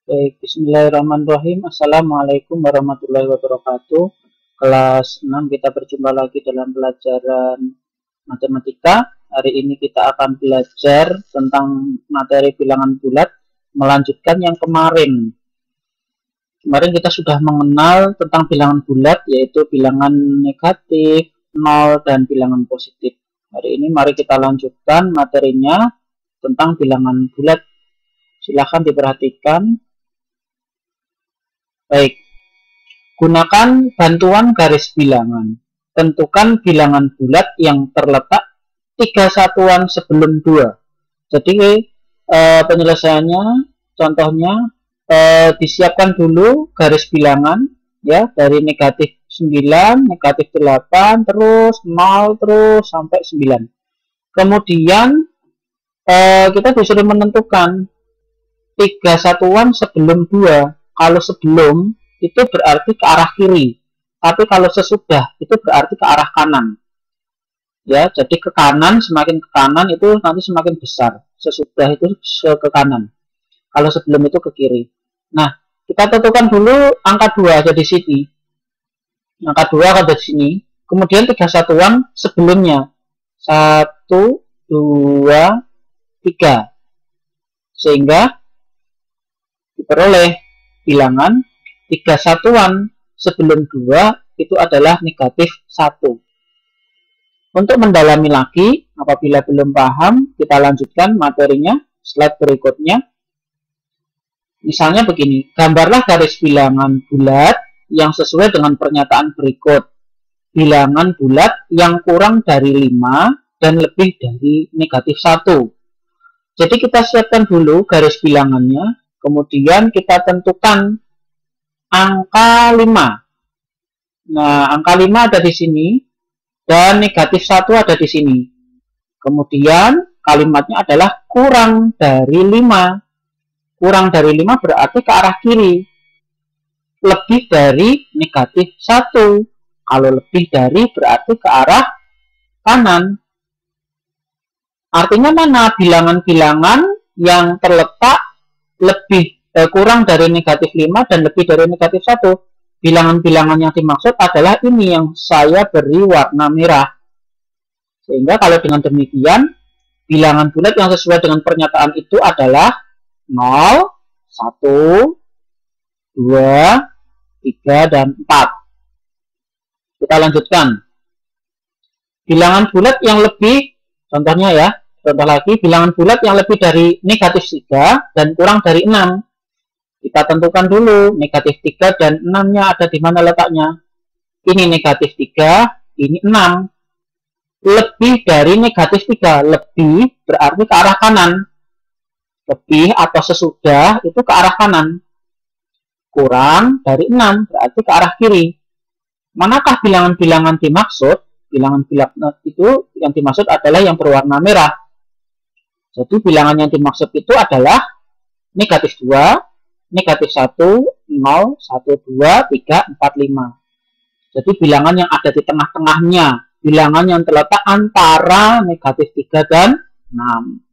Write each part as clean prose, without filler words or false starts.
Baik, bismillahirrahmanirrahim. Assalamualaikum warahmatullahi wabarakatuh. Kelas 6 kita berjumpa lagi dalam pelajaran matematika. Hari ini kita akan belajar tentang materi bilangan bulat, melanjutkan yang kemarin. Kemarin kita sudah mengenal tentang bilangan bulat, yaitu bilangan negatif, nol, dan bilangan positif. Hari ini mari kita lanjutkan materinya tentang bilangan bulat. Silahkan diperhatikan. Baik, gunakan bantuan garis bilangan. Tentukan bilangan bulat yang terletak 3 satuan sebelum 2. Jadi penyelesaiannya, contohnya disiapkan dulu garis bilangan ya, dari negatif 9, negatif 8, terus 0, terus sampai 9. Kemudian kita disuruh menentukan 3 satuan sebelum 2. Kalau sebelum itu berarti ke arah kiri, tapi kalau sesudah itu berarti ke arah kanan. Ya, jadi ke kanan, semakin ke kanan itu nanti semakin besar. Sesudah itu ke kanan. Kalau sebelum itu ke kiri. Nah, kita tentukan dulu angka 2 ada di sini. Angka 2 ada di sini. Kemudian 3 satuan sebelumnya. 1, 2, 3. Sehingga diperoleh bilangan 3 satuan sebelum 2 itu adalah negatif 1. Untuk mendalami lagi, apabila belum paham, kita lanjutkan materinya, slide berikutnya. Misalnya begini, gambarlah garis bilangan bulat yang sesuai dengan pernyataan berikut. Bilangan bulat yang kurang dari 5 dan lebih dari negatif 1. Jadi kita siapkan dulu garis bilangannya, kemudian kita tentukan angka 5. Nah, angka 5 ada di sini, dan negatif 1 ada di sini. Kemudian kalimatnya adalah kurang dari 5. Kurang dari 5 berarti ke arah kiri. Lebih dari negatif 1. Kalau lebih dari berarti ke arah kanan. Artinya mana bilangan-bilangan yang terletak kurang dari negatif 5 dan lebih dari negatif 1. Bilangan-bilangan yang dimaksud adalah ini yang saya beri warna merah. Sehingga kalau dengan demikian, bilangan bulat yang sesuai dengan pernyataan itu adalah 0, 1, 2, 3, dan 4. Kita lanjutkan. Bilangan bulat yang lebih, contohnya ya, contoh lagi, bilangan bulat yang lebih dari negatif 3 dan kurang dari 6. Kita tentukan dulu, negatif 3 dan 6-nya ada di mana letaknya. Ini negatif 3, ini 6. Lebih dari negatif 3, lebih berarti ke arah kanan. Lebih atau sesudah itu ke arah kanan. Kurang dari 6 berarti ke arah kiri. Manakah bilangan-bilangan dimaksud? Bilangan-bilangan itu yang dimaksud adalah yang berwarna merah. Jadi bilangan yang dimaksud itu adalah negatif 2, negatif 1, 0, 1, 2, 3, 4, 5. Jadi bilangan yang ada di tengah-tengahnya. Bilangan yang terletak antara negatif 3 dan 6.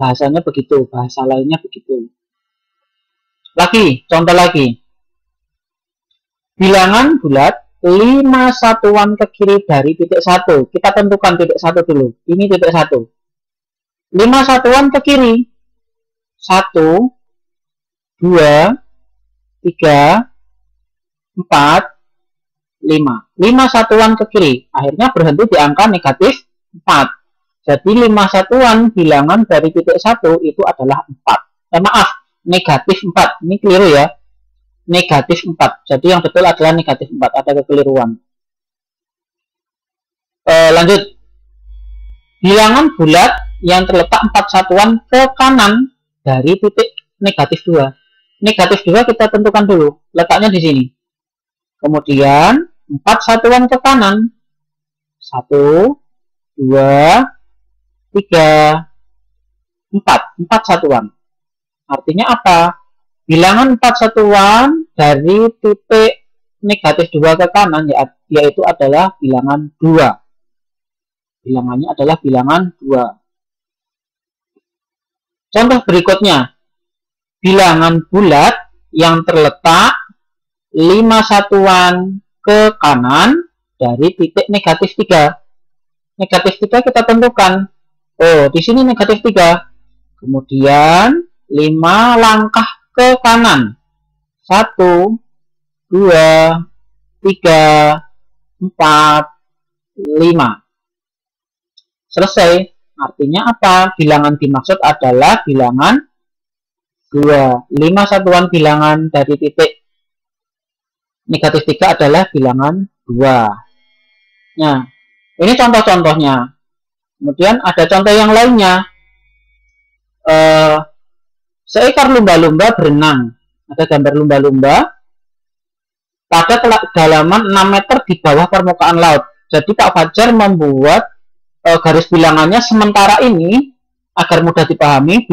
Bahasanya begitu, bahasa lainnya begitu. Lagi, contoh lagi. Bilangan bulat 5 satuan ke kiri dari titik 1. Kita tentukan titik 1 dulu. Ini titik 1. 5 satuan ke kiri. 1, 2, 3, 4, 5. 5 satuan ke kiri. Akhirnya berhenti di angka negatif 4. Jadi 5 satuan bilangan dari titik 1 itu adalah 4. Maaf, negatif 4. Ini keliru ya. Negatif 4. Jadi yang betul adalah negatif 4. Ada kekeliruan. Lanjut. Bilangan bulat yang terletak 4 satuan ke kanan dari titik negatif 2. Negatif 2 kita tentukan dulu. Letaknya di sini. Kemudian 4 satuan ke kanan. 1, 2, 3, 4. 4 satuan. Artinya apa? Bilangan 4 satuan dari titik negatif 2 ke kanan yaitu adalah bilangan 2. Bilangannya adalah bilangan 2. Contoh berikutnya. bilangan bulat yang terletak 5 satuan ke kanan dari titik negatif 3. Negatif 3 kita tentukan. Oh, di sini negatif 3. Kemudian 5 langkah ke kanan. 1, 2, 3, 4, 5. Selesai. Artinya apa? Bilangan dimaksud adalah bilangan 2. 5 satuan bilangan dari titik negatif 3 adalah bilangan 2. Nah, ini contoh-contohnya. Kemudian ada contoh yang lainnya. Seekor lumba-lumba berenang. Ada gambar lumba-lumba pada kedalaman 6 meter di bawah permukaan laut. Jadi Pak Fajar membuat garis bilangannya sementara ini agar mudah dipahami.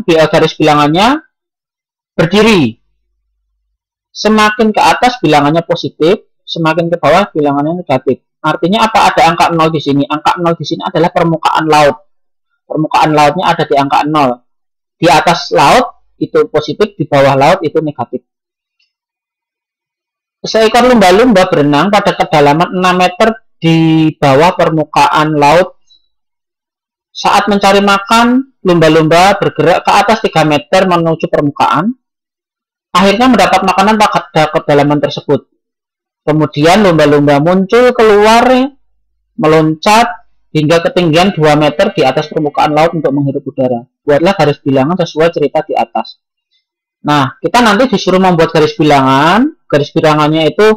Garis bilangannya berdiri. Semakin ke atas bilangannya positif, semakin ke bawah bilangannya negatif. Artinya apa? Ada angka 0 di sini. Angka 0 di sini adalah permukaan laut. Permukaan lautnya ada di angka 0. Di atas laut itu positif, di bawah laut itu negatif. Seekor lumba-lumba berenang pada kedalaman 6 meter di bawah permukaan laut. Saat mencari makan, lumba-lumba bergerak ke atas 3 meter menuju permukaan. Akhirnya mendapat makanan pada kedalaman tersebut. Kemudian lumba-lumba muncul keluar, meloncat hingga ketinggian 2 meter di atas permukaan laut untuk menghirup udara. Buatlah garis bilangan sesuai cerita di atas. Nah, kita nanti disuruh membuat garis bilangan. Garis bilangannya itu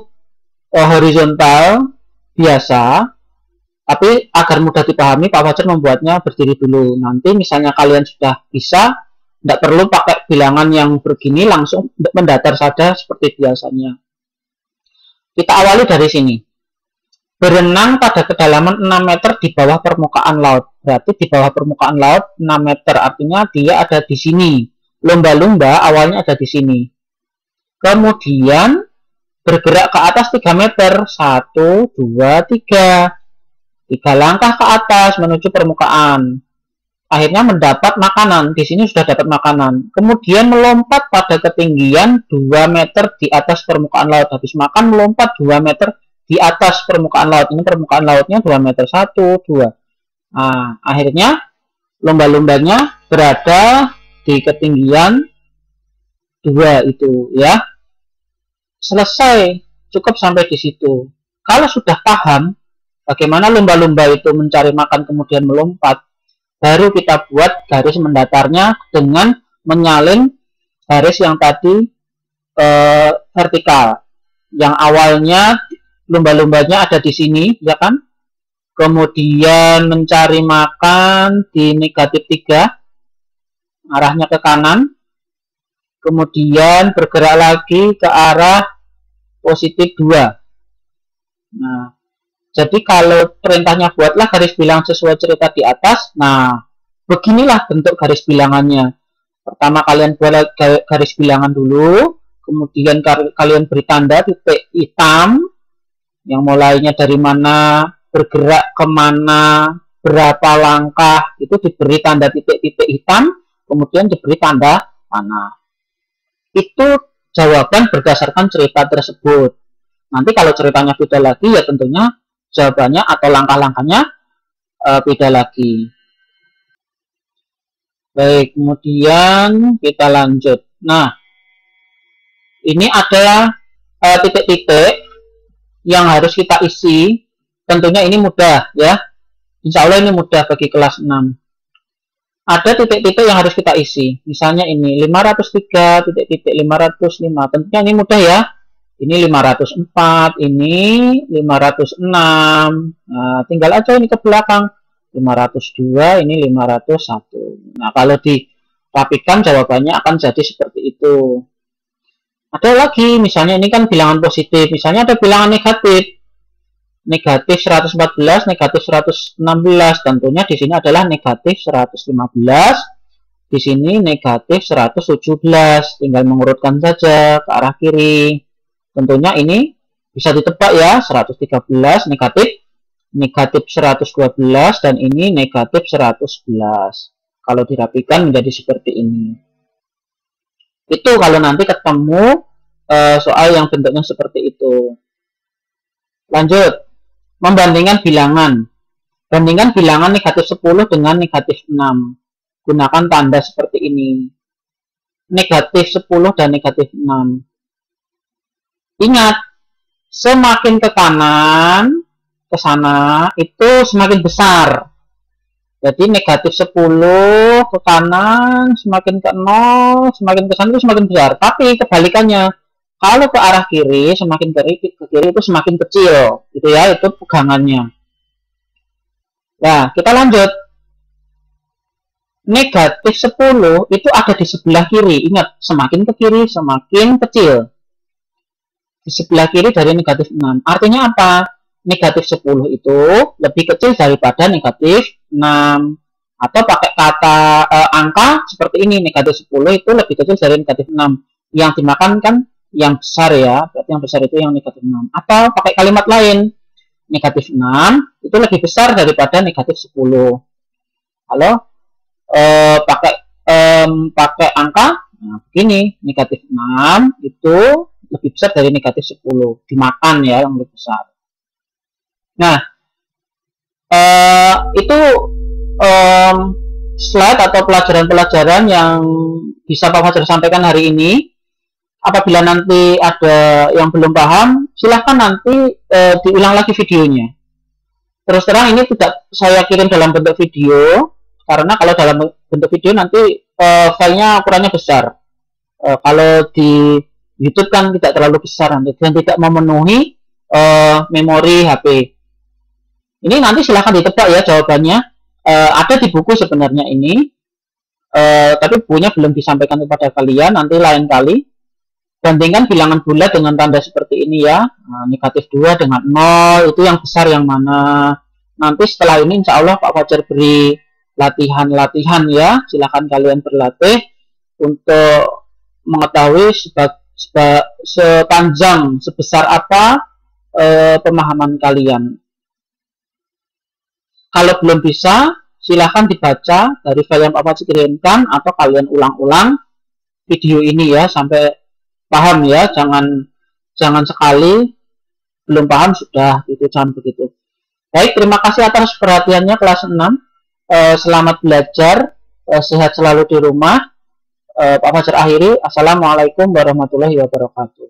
horizontal biasa. Tapi agar mudah dipahami, Pak Fajar membuatnya berdiri dulu. Nanti misalnya kalian sudah bisa, tidak perlu pakai bilangan yang begini, langsung mendatar saja seperti biasanya. Kita awali dari sini. Berenang pada kedalaman 6 meter di bawah permukaan laut. Berarti di bawah permukaan laut 6 meter, artinya dia ada di sini. Lumba-lumba awalnya ada di sini. Kemudian bergerak ke atas 3 meter. 1, 2, 3. 3 langkah ke atas menuju permukaan. Akhirnya mendapat makanan. Di sini sudah dapat makanan. Kemudian melompat pada ketinggian 2 meter di atas permukaan laut. Habis makan melompat 2 meter di atas permukaan laut. Ini permukaan lautnya 2 meter. 1, 2. Nah, akhirnya lumba-lumbanya berada di ketinggian 2 itu ya. Selesai. Cukup sampai di situ. Kalau sudah paham bagaimana lumba-lumba itu mencari makan kemudian melompat, baru kita buat garis mendatarnya dengan menyalin garis yang tadi vertikal. Yang awalnya lumba-lumbanya ada di sini, ya kan? Kemudian mencari makan di negatif 3, arahnya ke kanan. Kemudian bergerak lagi ke arah positif 2. Nah, jadi kalau perintahnya buatlah garis bilangan sesuai cerita di atas. Nah, beginilah bentuk garis bilangannya. Pertama kalian buat garis bilangan dulu, kemudian kalian beri tanda titik hitam yang mulainya dari mana, bergerak kemana, berapa langkah, itu diberi tanda titik-titik hitam, kemudian diberi tanda panah. Itu jawaban berdasarkan cerita tersebut. Nanti kalau ceritanya beda lagi, ya tentunya jawabannya atau langkah-langkahnya beda lagi. Baik, kemudian kita lanjut. Nah, ini ada titik-titik yang harus kita isi. Tentunya ini mudah ya. Insya Allah ini mudah bagi kelas 6. Ada titik-titik yang harus kita isi. Misalnya ini 503, titik-titik 505. Tentunya ini mudah ya. Ini 504, ini 506. Nah, tinggal aja ini ke belakang. 502, ini 501. Nah, kalau dirapikan jawabannya akan jadi seperti itu. Ada lagi, misalnya ini kan bilangan positif. Misalnya ada bilangan negatif. Negatif 114, negatif 116. Tentunya di sini adalah negatif 115. Di sini negatif 117. Tinggal mengurutkan saja ke arah kiri. Tentunya ini bisa ditebak ya, 113 negatif, negatif 112, dan ini negatif 111. Kalau dirapikan menjadi seperti ini. Itu kalau nanti ketemu soal yang bentuknya seperti itu. Lanjut, membandingkan bilangan. Bandingkan bilangan negatif 10 dengan negatif 6. Gunakan tanda seperti ini. Negatif 10 dan negatif 6. Ingat, semakin ke kanan, ke sana, itu semakin besar. Jadi negatif 10 ke kanan, semakin ke 0, semakin ke sana itu semakin besar. Tapi kebalikannya, kalau ke arah kiri, semakin ke kiri itu semakin kecil. Gitu ya, itu pegangannya. Nah, kita lanjut. Negatif 10 itu ada di sebelah kiri. Ingat, semakin ke kiri, semakin kecil. Di sebelah kiri dari negatif 6. Artinya apa? Negatif 10 itu lebih kecil daripada negatif 6. Atau pakai kata angka seperti ini, negatif 10 itu lebih kecil dari negatif 6. Yang dimakan kan yang besar ya, berarti yang besar itu yang negatif 6. Atau pakai kalimat lain, negatif 6 itu lebih besar daripada negatif 10. Kalau pakai angka, nah begini, negatif 6 itu lebih besar dari negatif 10. Dimakan ya, yang lebih besar. Nah, itu slide atau pelajaran-pelajaran yang bisa Pak Fajar sampaikan hari ini. Apabila nanti ada yang belum paham, silahkan nanti diulang lagi videonya. Terus terang ini tidak saya kirim dalam bentuk video, karena kalau dalam bentuk video nanti filenya ukurannya besar. Kalau di YouTube kan tidak terlalu besar nanti, dan tidak memenuhi memori HP. Ini nanti silahkan ditebak ya jawabannya. Ada di buku sebenarnya ini, tapi bukunya belum disampaikan kepada kalian, nanti lain kali. Bandingkan bilangan bulat dengan tanda seperti ini ya. Nah, negatif 2 dengan 0, itu yang besar yang mana. Nanti setelah ini insya Allah Pak Fajar beri latihan-latihan ya. Silahkan kalian berlatih untuk mengetahui sepanjang, sebesar apa pemahaman kalian. Kalau belum bisa, silahkan dibaca dari file yang Pak Fajar kirimkan, atau kalian ulang-ulang video ini ya sampai paham ya. Jangan sekali belum paham sudah itu, jangan begitu. Baik, terima kasih atas perhatiannya kelas 6. Selamat belajar, sehat selalu di rumah. Pak Fajar akhiri. Assalamualaikum warahmatullahi wabarakatuh.